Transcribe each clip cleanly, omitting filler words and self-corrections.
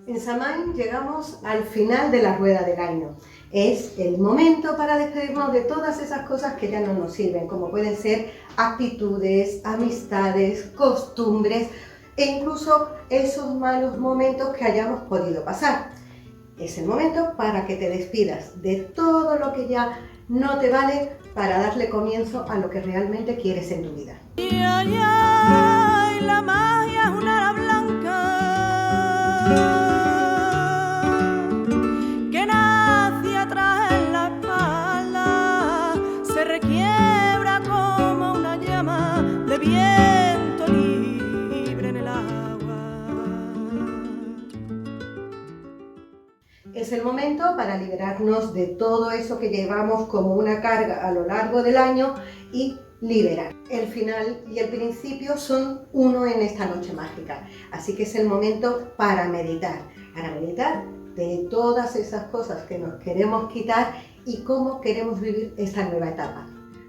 En Samhain llegamos al final de la rueda del año. Es el momento para despedirnos de todas esas cosas que ya no nos sirven, como pueden ser actitudes, amistades, costumbres e incluso esos malos momentos que hayamos podido pasar. Es el momento para que te despidas de todo lo que ya no te vale para darle comienzo a lo que realmente quieres en tu vida. Ay, ay, la magia es una ala blanca que nace atrás en la espalda, se requiebra como una llama de viento libre en el agua. Es el momento para liberarnos de todo eso que llevamos como una carga a lo largo del año y liberar. El final y el principio son uno en esta noche mágica, así que es el momento para meditar de todas esas cosas que nos queremos quitar y cómo queremos vivir esta nueva etapa.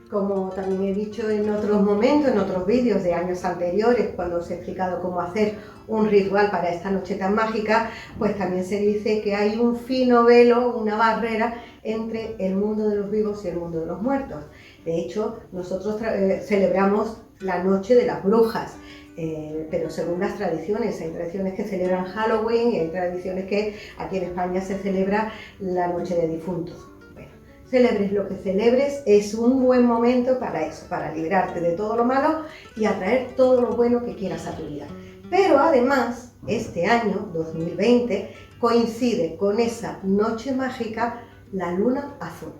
Como también he dicho en otros momentos, en otros vídeos de años anteriores, cuando os he explicado cómo hacer un ritual para esta noche tan mágica, pues también se dice que hay un fino velo, una barrera entre el mundo de los vivos y el mundo de los muertos. De hecho, nosotros celebramos la noche de las brujas, pero según las tradiciones, hay tradiciones que celebran Halloween y hay tradiciones que aquí en España se celebra la noche de difuntos. Celebres lo que celebres, es un buen momento para eso, para librarte de todo lo malo y atraer todo lo bueno que quieras a tu vida. Pero además, este año, 2020, coincide con esa noche mágica la luna azul.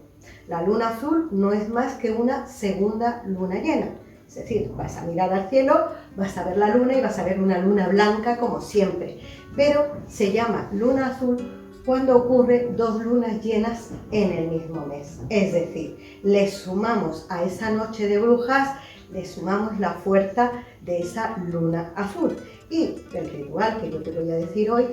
La luna azul no es más que una segunda luna llena. Es decir, vas a mirar al cielo, vas a ver la luna y vas a ver una luna blanca como siempre. Pero se llama luna azul cuando ocurre dos lunas llenas en el mismo mes. Es decir, le sumamos a esa noche de brujas, le sumamos la fuerza de esa luna azul. Y el ritual que yo te voy a decir hoy,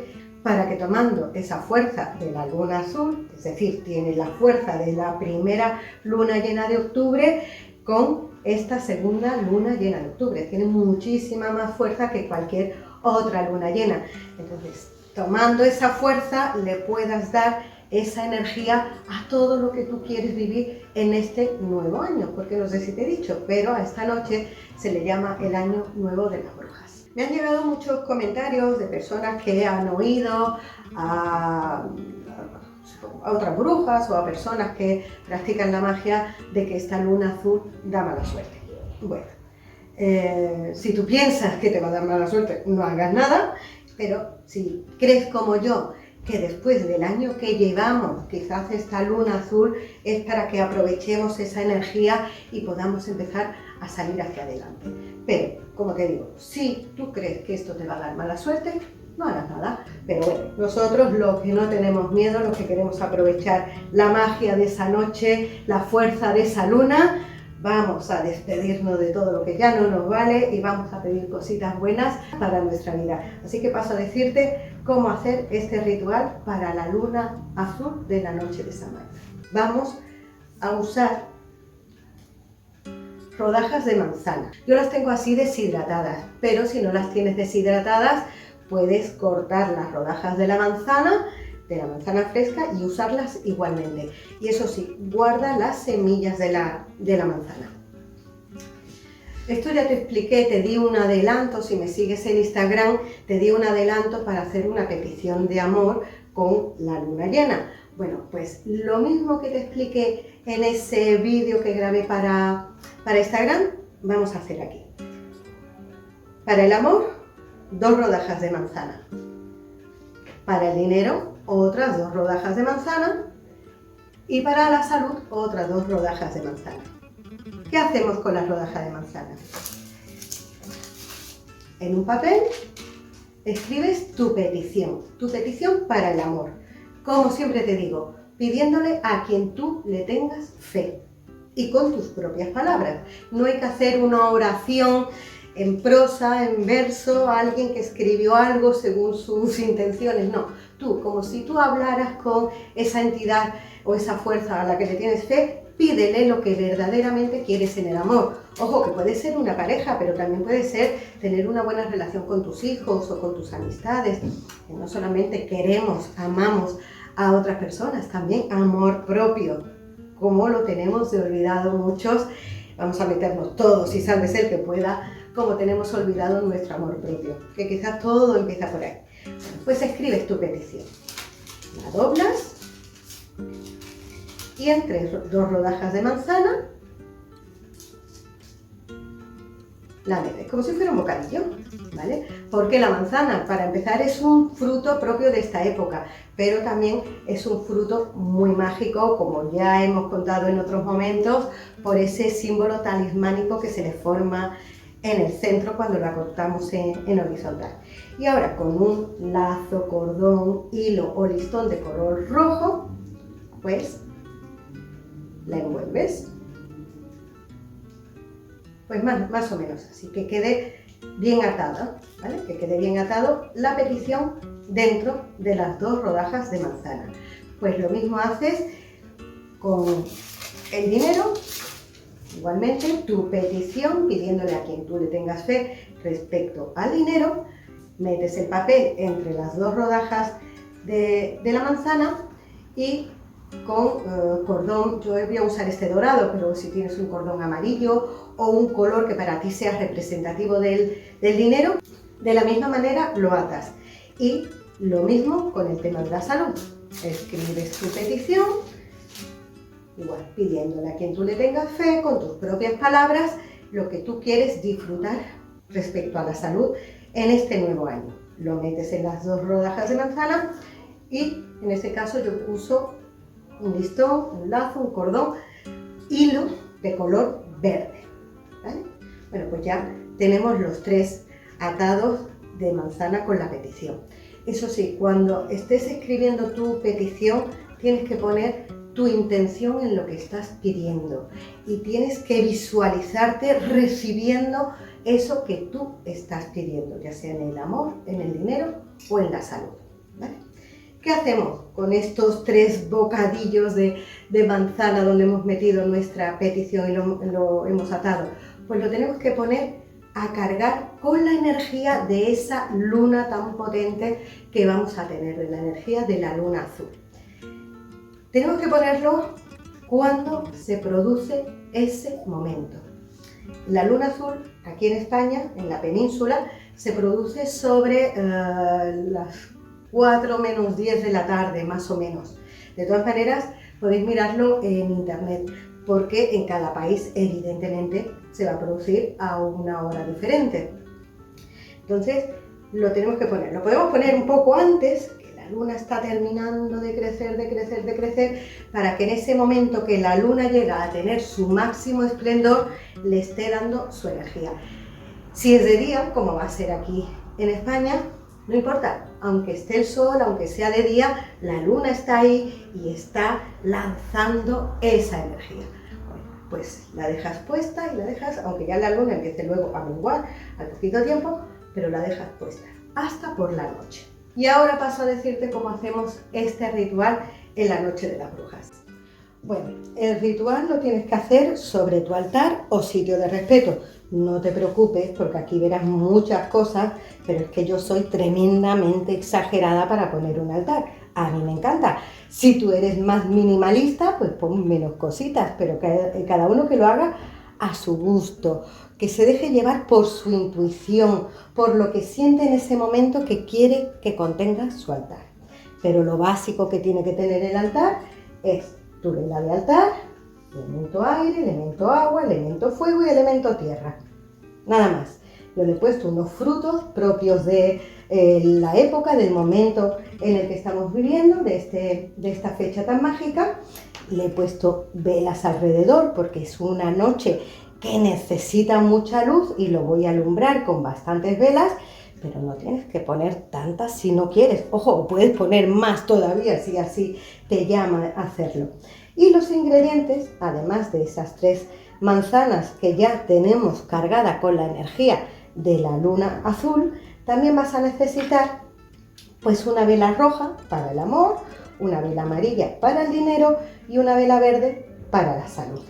para que tomando esa fuerza de la luna azul, es decir, tiene la fuerza de la primera luna llena de octubre, con esta segunda luna llena de octubre. Tiene muchísima más fuerza que cualquier otra luna llena. Entonces, tomando esa fuerza, le puedas dar esa energía a todo lo que tú quieres vivir en este nuevo año, porque no sé si te he dicho, pero a esta noche se le llama el año nuevo de las brujas. Me han llegado muchos comentarios de personas que han oído a otras brujas o a personas que practican la magia de que esta luna azul da mala suerte. Bueno, si tú piensas que te va a dar mala suerte, no hagas nada. Pero si crees como yo que después del año que llevamos, quizás esta luna azul es para que aprovechemos esa energía y podamos empezar a salir hacia adelante. Pero, como te digo, si tú crees que esto te va a dar mala suerte, no hagas nada. Pero bueno, nosotros los que no tenemos miedo, los que queremos aprovechar la magia de esa noche, la fuerza de esa luna, vamos a despedirnos de todo lo que ya no nos vale y vamos a pedir cositas buenas para nuestra vida. Así que paso a decirte cómo hacer este ritual para la luna azul de la noche de Samhain. Vamos a usar rodajas de manzana. Yo las tengo así deshidratadas, pero si no las tienes deshidratadas, puedes cortar las rodajas de la manzana fresca y usarlas igualmente. Y eso sí, guarda las semillas de la manzana. Esto ya te expliqué, te di un adelanto, si me sigues en Instagram, te di un adelanto para hacer una petición de amor con la luna llena. Bueno, pues lo mismo que te expliqué en ese vídeo que grabé para Instagram, vamos a hacer aquí. Para el amor, 2 rodajas de manzana. Para el dinero, otras 2 rodajas de manzana. Y para la salud, otras 2 rodajas de manzana. ¿Qué hacemos con las rodajas de manzana? En un papel escribes tu petición para el amor. Como siempre te digo, pidiéndole a quien tú le tengas fe y con tus propias palabras. No hay que hacer una oración en prosa, en verso, a alguien que escribió algo según sus intenciones, no. Tú, como si tú hablaras con esa entidad o esa fuerza a la que le tienes fe, pídele lo que verdaderamente quieres en el amor. Ojo, que puede ser una pareja, pero también puede ser tener una buena relación con tus hijos o con tus amistades. Que no solamente queremos, amamos a otras personas, también amor propio, como lo tenemos de olvidado muchos. Vamos a meternos todos y sálvese el que pueda, como tenemos olvidado nuestro amor propio, que quizás todo empieza por ahí. Pues escribes tu petición, la doblas y entre 2 rodajas de manzana la metes, como si fuera un bocadillo, ¿vale? Porque la manzana, para empezar, es un fruto propio de esta época, pero también es un fruto muy mágico, como ya hemos contado en otros momentos, por ese símbolo talismánico que se le forma en el centro cuando la cortamos en horizontal. Y ahora con un lazo, cordón, hilo o listón de color rojo, pues la envuelves. Pues más o menos, así que quede bien atada, ¿vale? Que quede bien atado la petición dentro de las 2 rodajas de manzana. Pues lo mismo haces con el dinero, igualmente tu petición pidiéndole a quien tú le tengas fe respecto al dinero, metes el papel entre las 2 rodajas de la manzana y con cordón, yo voy a usar este dorado, pero si tienes un cordón amarillo o un color que para ti sea representativo del dinero, de la misma manera lo atas. Y lo mismo con el tema de la salud. Escribes tu petición, igual pidiéndole a quien tú le tengas fe, con tus propias palabras, lo que tú quieres disfrutar respecto a la salud en este nuevo año. Lo metes en las 2 rodajas de manzana y en este caso yo uso un listón, un lazo, un cordón, hilo de color verde, ¿vale? Bueno, pues ya tenemos los 3 atados de manzana con la petición. Eso sí, cuando estés escribiendo tu petición, tienes que poner tu intención en lo que estás pidiendo y tienes que visualizarte recibiendo eso que tú estás pidiendo, ya sea en el amor, en el dinero o en la salud, ¿vale? ¿Qué hacemos con estos 3 bocadillos de manzana donde hemos metido nuestra petición y lo hemos atado? Pues lo tenemos que poner a cargar con la energía de esa luna tan potente que vamos a tener, de la energía de la luna azul. Tenemos que ponerlo cuando se produce ese momento. La luna azul, aquí en España, en la península, se produce sobre las 4 menos 10 de la tarde, más o menos. De todas maneras, podéis mirarlo en internet, porque en cada país, evidentemente, se va a producir a una hora diferente. Entonces, lo tenemos que poner. Lo podemos poner un poco antes, que la luna está terminando de crecer, para que en ese momento que la luna llega a tener su máximo esplendor, le esté dando su energía. Si es de día, como va a ser aquí en España, no importa, aunque esté el sol, aunque sea de día, la luna está ahí y está lanzando esa energía. Bueno, pues la dejas puesta y la dejas, aunque ya la luna empiece luego a menguar al poquito tiempo, pero la dejas puesta hasta por la noche. Y ahora paso a decirte cómo hacemos este ritual en la noche de las brujas. Bueno, el ritual lo tienes que hacer sobre tu altar o sitio de respeto. No te preocupes porque aquí verás muchas cosas, pero es que yo soy tremendamente exagerada para poner un altar. A mí me encanta. Si tú eres más minimalista, pues pon menos cositas, pero cada uno que lo haga a su gusto, que se deje llevar por su intuición, por lo que siente en ese momento que quiere que contenga su altar. Pero lo básico que tiene que tener el altar es tu vela de altar, elemento aire, elemento agua, elemento fuego y elemento tierra. Nada más. Yo le he puesto unos frutos propios de la época, del momento en el que estamos viviendo, de esta fecha tan mágica. Le he puesto velas alrededor porque es una noche que necesita mucha luz y lo voy a alumbrar con bastantes velas, pero no tienes que poner tantas si no quieres. Ojo, puedes poner más todavía si así te llama a hacerlo. Y los ingredientes, además de esas 3 manzanas que ya tenemos cargada con la energía de la luna azul, también vas a necesitar pues una vela roja para el amor, una vela amarilla para el dinero y una vela verde para la salud.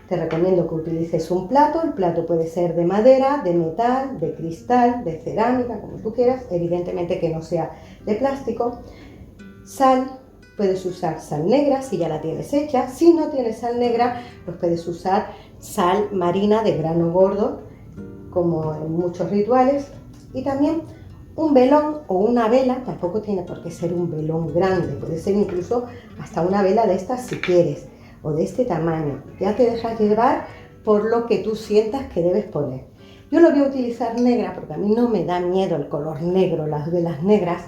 Te recomiendo que utilices un plato. El plato puede ser de madera, de metal, de cristal, de cerámica, como tú quieras. Evidentemente que no sea de plástico. Sal, puedes usar sal negra si ya la tienes hecha. Si no tienes sal negra, pues puedes usar sal marina de grano gordo, como en muchos rituales. Y también un velón o una vela, tampoco tiene por qué ser un velón grande, puede ser incluso hasta una vela de estas si quieres, o de este tamaño. Ya te dejas llevar por lo que tú sientas que debes poner. Yo lo voy a utilizar negra porque a mí no me da miedo el color negro, las velas negras.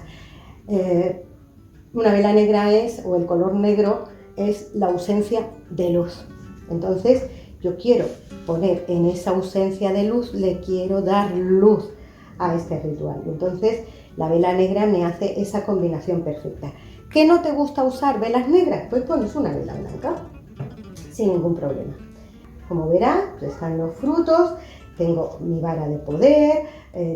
Una vela negra o el color negro es la ausencia de luz. Entonces yo quiero poner en esa ausencia de luz, le quiero dar luz a este ritual. Entonces la vela negra me hace esa combinación perfecta. ¿Que no te gusta usar velas negras? Pues pones una vela blanca sin ningún problema. Como verás, pues están los frutos, tengo mi vara de poder,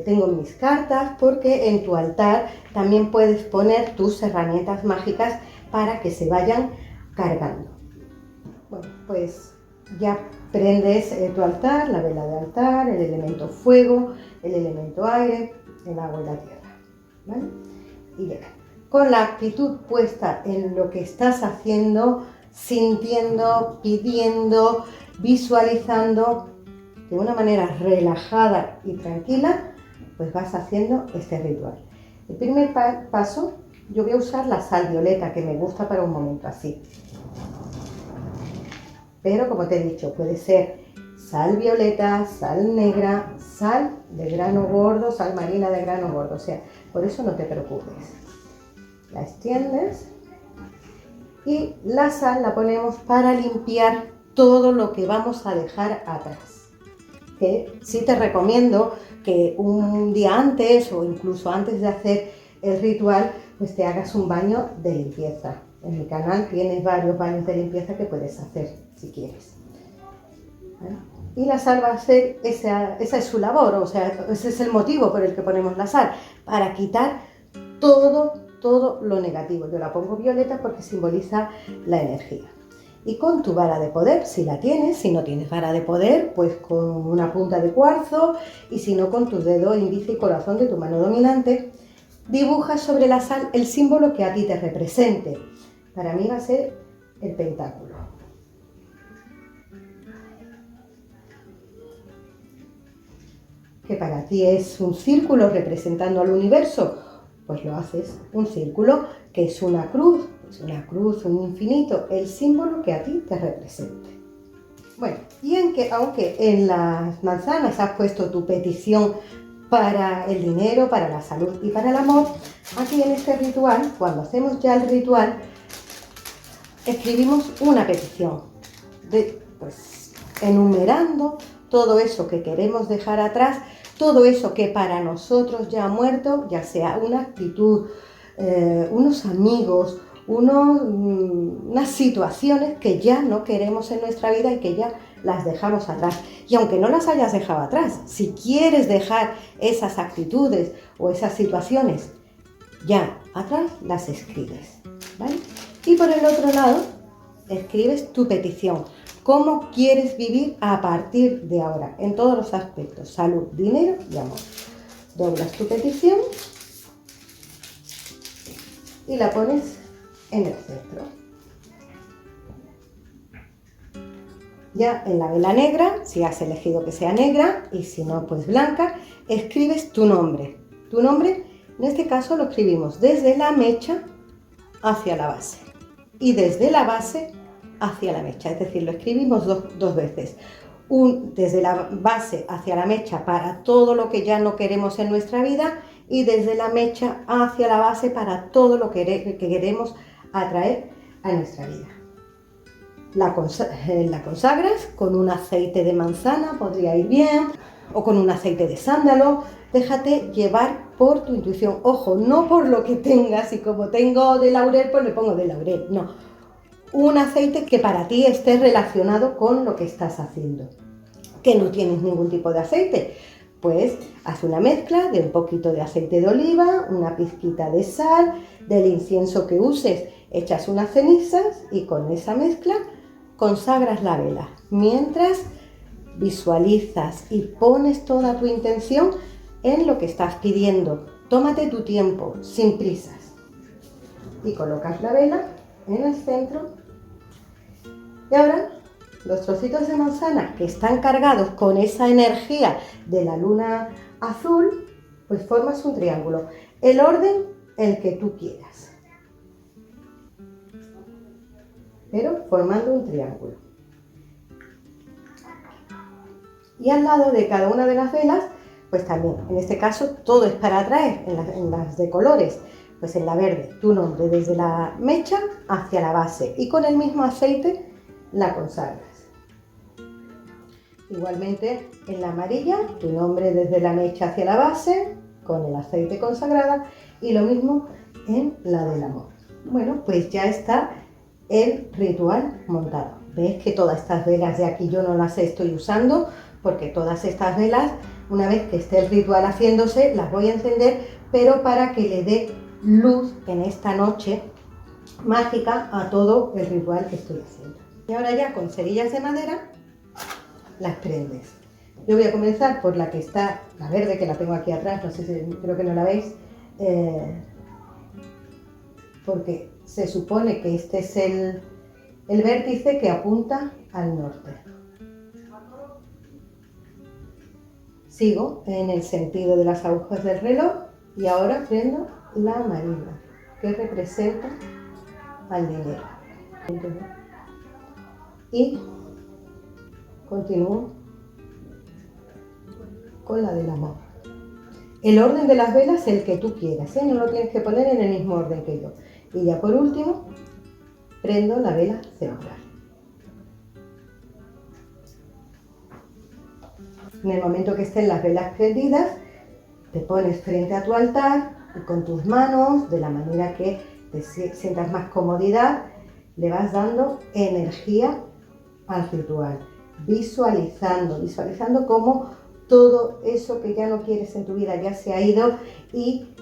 tengo mis cartas, porque en tu altar también puedes poner tus herramientas mágicas para que se vayan cargando. Bueno, pues ya prendes tu altar, la vela de altar, el elemento fuego, el elemento aire, el agua y la tierra, ¿vale? Y ya, con la actitud puesta en lo que estás haciendo, sintiendo, pidiendo, visualizando, de una manera relajada y tranquila, pues vas haciendo este ritual. El primer paso, yo voy a usar la sal violeta, que me gusta para un momento así. Pero como te he dicho, puede ser sal violeta, sal negra, sal de grano gordo, sal marina de grano gordo, o sea, por eso no te preocupes. La extiendes y la sal la ponemos para limpiar todo lo que vamos a dejar atrás. Que sí te recomiendo que un día antes o incluso antes de hacer el ritual, pues te hagas un baño de limpieza. En mi canal tienes varios baños de limpieza que puedes hacer si quieres. ¿Vale? Y la sal va a ser, esa es su labor, o sea, ese es el motivo por el que ponemos la sal, para quitar todo lo negativo. Yo la pongo violeta porque simboliza la energía. Y con tu vara de poder, si la tienes, si no tienes vara de poder, pues con una punta de cuarzo, y si no, con tus dedos índice y corazón de tu mano dominante, dibujas sobre la sal el símbolo que a ti te represente. Para mí va a ser el pentáculo. Que para ti es un círculo representando al universo, pues lo haces un círculo, que es una cruz, un infinito, el símbolo que a ti te represente. Bueno, y aunque en las manzanas has puesto tu petición para el dinero, para la salud y para el amor, aquí en este ritual, cuando hacemos ya el ritual, escribimos una petición, pues enumerando todo eso que queremos dejar atrás, todo eso que para nosotros ya ha muerto, ya sea una actitud, unos amigos, unas situaciones que ya no queremos en nuestra vida y que ya las dejamos atrás. Y aunque no las hayas dejado atrás, si quieres dejar esas actitudes o esas situaciones ya atrás, las escribes, ¿vale? Y por el otro lado, escribes tu petición. ¿Cómo quieres vivir a partir de ahora? En todos los aspectos, salud, dinero y amor. Doblas tu petición y la pones en el centro. Ya en la vela negra, si has elegido que sea negra y si no, pues blanca, escribes tu nombre. Tu nombre, en este caso, lo escribimos desde la mecha hacia la base y desde la base hacia la mecha, es decir, lo escribimos dos veces. Desde la base hacia la mecha para todo lo que ya no queremos en nuestra vida y desde la mecha hacia la base para todo lo que queremos atraer a nuestra vida. La consagras con un aceite de manzana, podría ir bien, o con un aceite de sándalo. Déjate llevar por tu intuición. Ojo, no por lo que tengas, y como tengo de laurel, pues le pongo de laurel. No, un aceite que para ti esté relacionado con lo que estás haciendo. Que no tienes ningún tipo de aceite, Pues haz una mezcla de un poquito de aceite de oliva, una pizquita de sal, del incienso que uses, echas unas cenizas y con esa mezcla consagras la vela. Mientras visualizas y pones toda tu intención en lo que estás pidiendo. Tómate tu tiempo, sin prisas. Y colocas la vela en el centro. Y ahora los trocitos de manzana que están cargados con esa energía de la luna azul, pues formas un triángulo. El orden, el que tú quieras. Pero formando un triángulo. Y al lado de cada una de las velas, pues también, en este caso, todo es para atraer, en las de colores, pues en la verde, tu nombre desde la mecha hacia la base y con el mismo aceite la consagras. Igualmente, en la amarilla, tu nombre desde la mecha hacia la base, con el aceite consagrada, y lo mismo en la del amor. Bueno, pues ya está el ritual montado. ¿Ves que todas estas velas de aquí yo no las estoy usando? Porque todas estas velas, una vez que esté el ritual haciéndose, las voy a encender, pero para que le dé luz en esta noche mágica a todo el ritual que estoy haciendo. Y ahora ya con cerillas de madera las prendes. Yo voy a comenzar por la que está, la verde, que la tengo aquí atrás, no sé si, creo que no la veis, porque se supone que este es el vértice que apunta al norte. Sigo en el sentido de las agujas del reloj y ahora prendo la amarilla, que representa al dinero. Y continúo con la del amor. El orden de las velas es el que tú quieras, ¿eh? No lo tienes que poner en el mismo orden que yo. Y ya por último, prendo la vela central. En el momento que estén las velas prendidas, te pones frente a tu altar y con tus manos, de la manera que te sientas más comodidad, le vas dando energía al ritual, visualizando cómo todo eso que ya no quieres en tu vida ya se ha ido y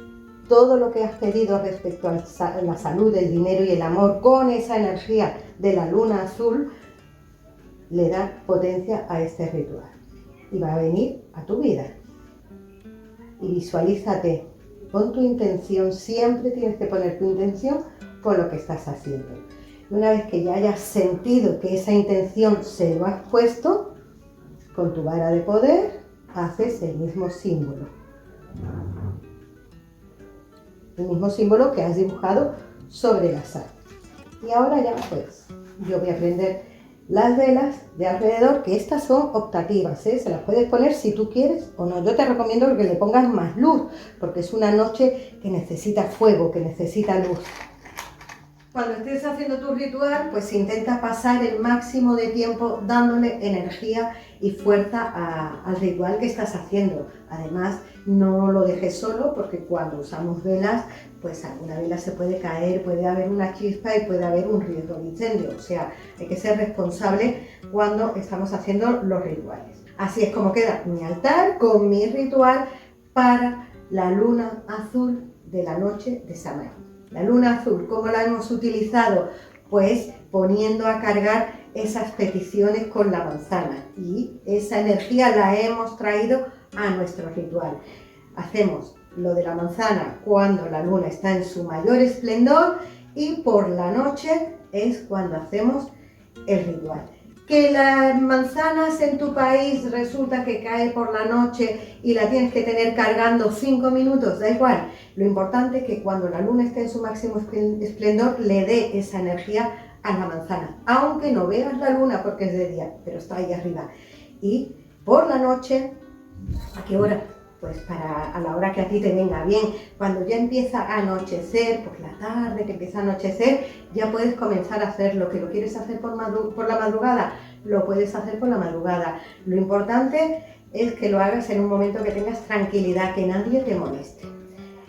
todo lo que has pedido respecto a la salud, el dinero y el amor con esa energía de la luna azul le da potencia a este ritual. Y va a venir a tu vida. Y visualízate, pon tu intención, siempre tienes que poner tu intención con lo que estás haciendo. Y una vez que ya hayas sentido que esa intención se lo has puesto, con tu vara de poder haces el mismo símbolo. El mismo símbolo que has dibujado sobre la sal. Y ahora ya pues, yo voy a prender las velas de alrededor, que estas son optativas, ¿eh? Se las puedes poner si tú quieres o no. Yo te recomiendo que le pongas más luz, porque es una noche que necesita fuego, que necesita luz. Cuando estés haciendo tu ritual, pues intenta pasar el máximo de tiempo dándole energía y fuerza al ritual que estás haciendo. Además, no lo dejes solo, porque cuando usamos velas, pues alguna vela se puede caer, puede haber una chispa y puede haber un riesgo de incendio. O sea, hay que ser responsable cuando estamos haciendo los rituales. Así es como queda mi altar con mi ritual para la luna azul de la noche de Samhain. La luna azul, ¿cómo la hemos utilizado? Pues poniendo a cargar esas peticiones con la manzana, y esa energía la hemos traído a nuestro ritual. Hacemos lo de la manzana cuando la luna está en su mayor esplendor, y por la noche es cuando hacemos el ritual. Que las manzanas en tu país resulta que cae por la noche y la tienes que tener cargando 5 minutos, da igual. Lo importante es que cuando la luna esté en su máximo esplendor le dé esa energía a la manzana, aunque no veas la luna porque es de día, pero está ahí arriba. Y por la noche, ¿a qué hora? Pues a la hora que a ti te venga bien. Cuando ya empieza a anochecer, por la tarde que empieza a anochecer, ya puedes comenzar a hacer lo que lo quieres hacer por la madrugada, lo puedes hacer por la madrugada. Lo importante es que lo hagas en un momento que tengas tranquilidad, que nadie te moleste.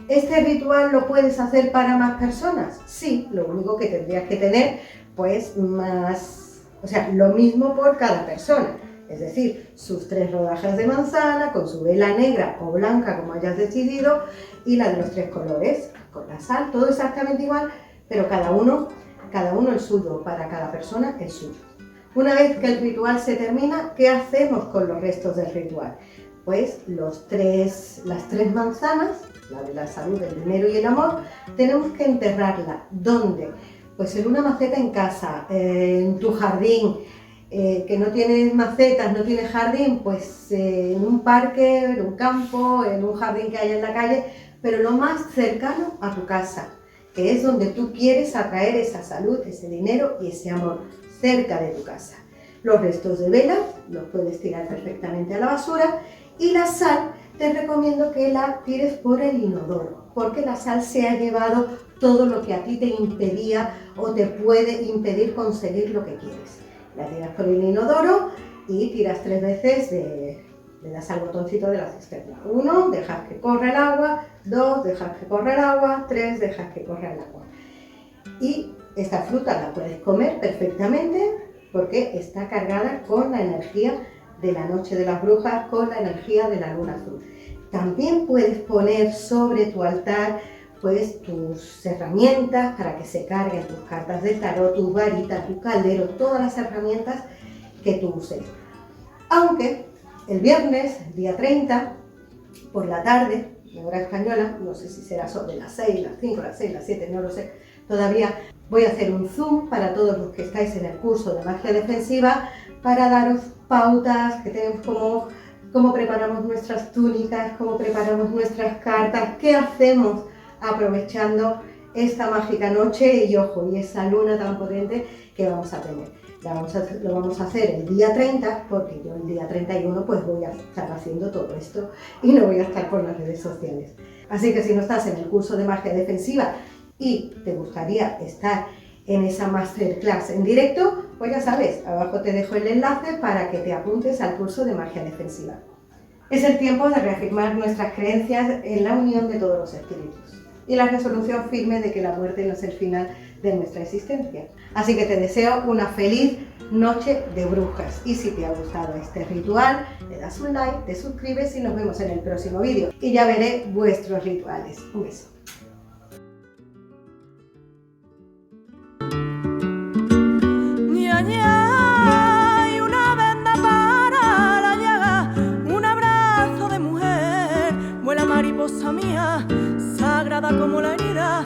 ¿Este ritual lo puedes hacer para más personas? Sí, lo único que tendrías que tener, pues más, o sea, lo mismo por cada persona. es decir, sus 3 rodajas de manzana, con su vela negra o blanca, como hayas decidido, y la de los 3 colores, con la sal, todo exactamente igual, pero cada uno el suyo, para cada persona el suyo. Una vez que el ritual se termina, ¿qué hacemos con los restos del ritual? Pues las 3 manzanas, la de la salud, el dinero y el amor, tenemos que enterrarla. ¿Dónde? Pues en una maceta en casa, en tu jardín, que no tienes macetas, no tienes jardín, pues en un parque, en un campo, en un jardín que haya en la calle, pero lo más cercano a tu casa, que es donde tú quieres atraer esa salud, ese dinero y ese amor, cerca de tu casa. Los restos de vela los puedes tirar perfectamente a la basura y la sal te recomiendo que la tires por el inodoro, porque la sal se ha llevado todo lo que a ti te impedía o te puede impedir conseguir lo que quieres. La tiras por el inodoro y tiras 3 veces, le das al botoncito de la cisterna. 1, dejas que corra el agua. 2, dejas que corra el agua. 3, dejas que corra el agua. Y esta fruta la puedes comer perfectamente porque está cargada con la energía de la noche de las brujas, con la energía de la luna azul. También puedes poner sobre tu altar pues tus herramientas para que se carguen tus cartas de tarot, tus varitas, tu caldero, todas las herramientas que tú uses. Aunque el viernes, día 30, por la tarde, de hora española, no sé si será sobre las 6, las 5, las 6, las 7, no lo sé todavía, voy a hacer un Zoom para todos los que estáis en el curso de magia defensiva para daros pautas que tenemos cómo preparamos nuestras túnicas, cómo preparamos nuestras cartas, qué hacemos aprovechando esta mágica noche y ojo, y esa luna tan potente que vamos a tener. Lo vamos a hacer el día 30 porque yo el día 31 pues voy a estar haciendo todo esto y no voy a estar por las redes sociales. Así que si no estás en el curso de magia defensiva y te gustaría estar en esa masterclass en directo, pues ya sabes, abajo te dejo el enlace para que te apuntes al curso de magia defensiva. Es el tiempo de reafirmar nuestras creencias en la unión de todos los espíritus y la resolución firme de que la muerte no es el final de nuestra existencia. Así que te deseo una feliz noche de brujas y si te ha gustado este ritual, le das un like, te suscribes y nos vemos en el próximo vídeo y ya veré vuestros rituales. Un beso. Y una venda para la llaga, un abrazo de mujer, vuela mariposa mía, sagrada como la herida.